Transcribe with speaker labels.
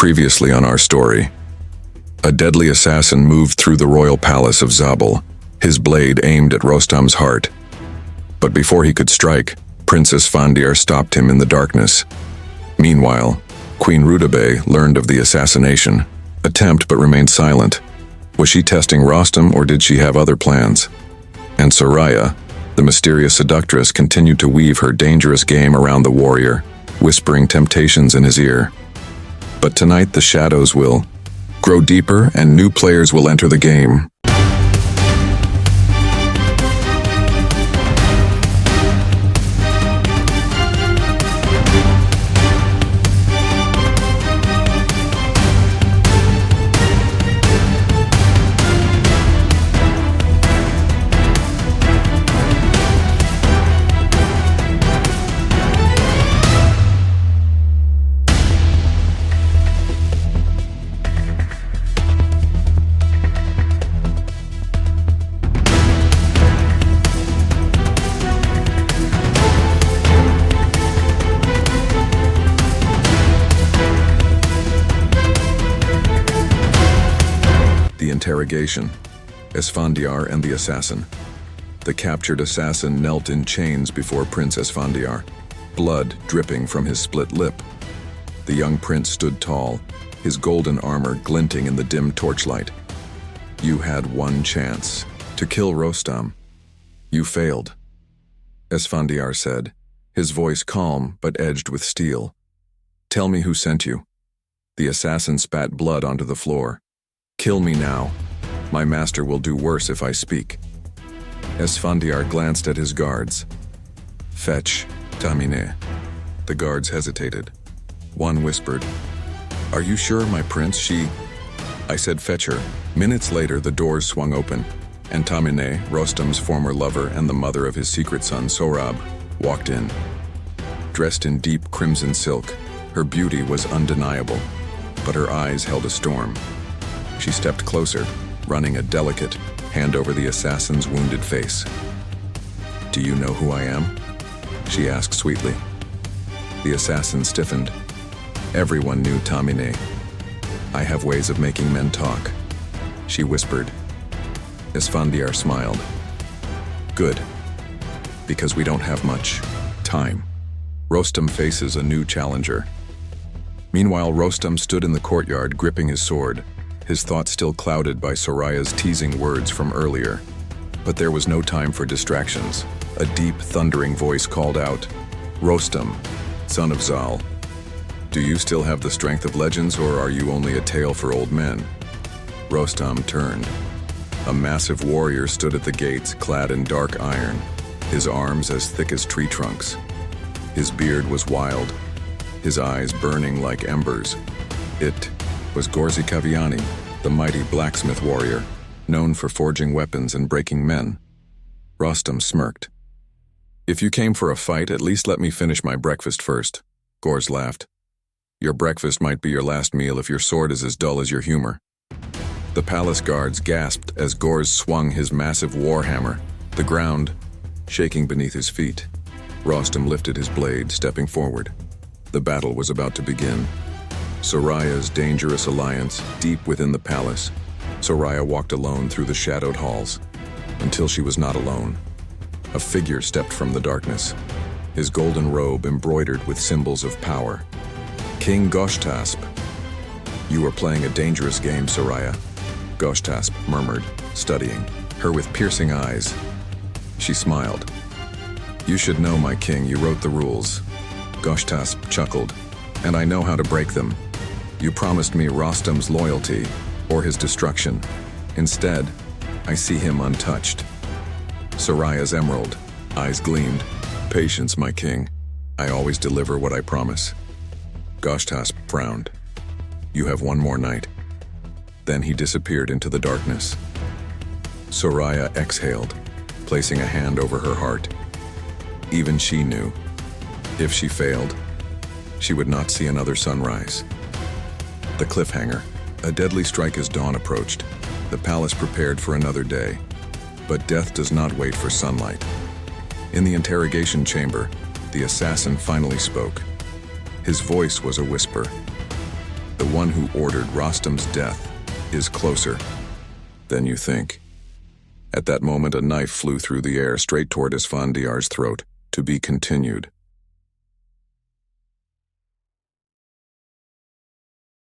Speaker 1: Previously on our story, a deadly assassin moved through the royal palace of Zabol, his blade aimed at Rostam's heart. But before he could strike, Prince Esfandiyar stopped him in the darkness. Meanwhile, Queen Rudabeh learned of the assassination attempt but remained silent. Was she testing Rostam, or did she have other plans? And Soraya, the mysterious seductress, continued to weave her dangerous game around the warrior, whispering temptations in his ear. But tonight the shadows will grow deeper and new players will enter the game. Interrogation. Esfandiyar and the assassin. The captured assassin knelt in chains before Prince Esfandiyar, blood dripping from his split lip. The young prince stood tall, his golden armor glinting in the dim torchlight. You had one chance to kill Rostam. You failed, Esfandiyar said, his voice calm but edged with steel. Tell me who sent you. The assassin spat blood onto the floor. Kill me now. My master will do worse if I speak. Esfandiyar glanced at his guards. Fetch Tahmineh. The guards hesitated. One whispered, Are you sure, my prince? I said fetch her. Minutes later, the doors swung open, and Tahmineh, Rostam's former lover and the mother of his secret son Soraya, walked in. Dressed in deep crimson silk, her beauty was undeniable, but her eyes held a storm. She stepped closer, running a delicate hand over the assassin's wounded face. Do you know who I am? She asked sweetly. The assassin stiffened. Everyone knew Tahmineh. I have ways of making men talk, she whispered. Esfandiyar smiled. Good, because we don't have much time. Rostam faces a new challenger. Meanwhile, Rostam stood in the courtyard gripping his sword, his thoughts still clouded by Soraya's teasing words from earlier. But there was no time for distractions. A deep, thundering voice called out, Rostam, son of Zabol, do you still have the strength of legends, or are you only a tale for old men? Rostam turned. A massive warrior stood at the gates, clad in dark iron, his arms as thick as tree trunks. His beard was wild, his eyes burning like embers. It was Gorz-e-Kaviani, the mighty blacksmith warrior, known for forging weapons and breaking men. Rostam smirked. If you came for a fight, at least let me finish my breakfast first, Gorz laughed. Your breakfast might be your last meal if your sword is as dull as your humor. The palace guards gasped as Gorz swung his massive warhammer, the ground shaking beneath his feet. Rostam lifted his blade, stepping forward. The battle was about to begin. Soraya's dangerous alliance deep within the palace. Soraya walked alone through the shadowed halls, until she was not alone. A figure stepped from the darkness, his golden robe embroidered with symbols of power. King Goshtasp. You are playing a dangerous game, Soraya, Goshtasp murmured, studying her with piercing eyes. She smiled. You should know, my king, you wrote the rules. Goshtasp chuckled. And I know how to break them. You promised me Rostam's loyalty, or his destruction. Instead, I see him untouched. Soraya's emerald eyes gleamed. Patience, my king. I always deliver what I promise. Goshtasp frowned. You have one more night. Then he disappeared into the darkness. Soraya exhaled, placing a hand over her heart. Even she knew, if she failed, she would not see another sunrise. The cliffhanger. A deadly strike as dawn approached. The palace prepared for another day. But death does not wait for sunlight. In the interrogation chamber, the assassin finally spoke. His voice was a whisper. The one who ordered Rostam's death is closer than you think. At that moment, a knife flew through the air straight toward Esfandiyar's throat, to be continued.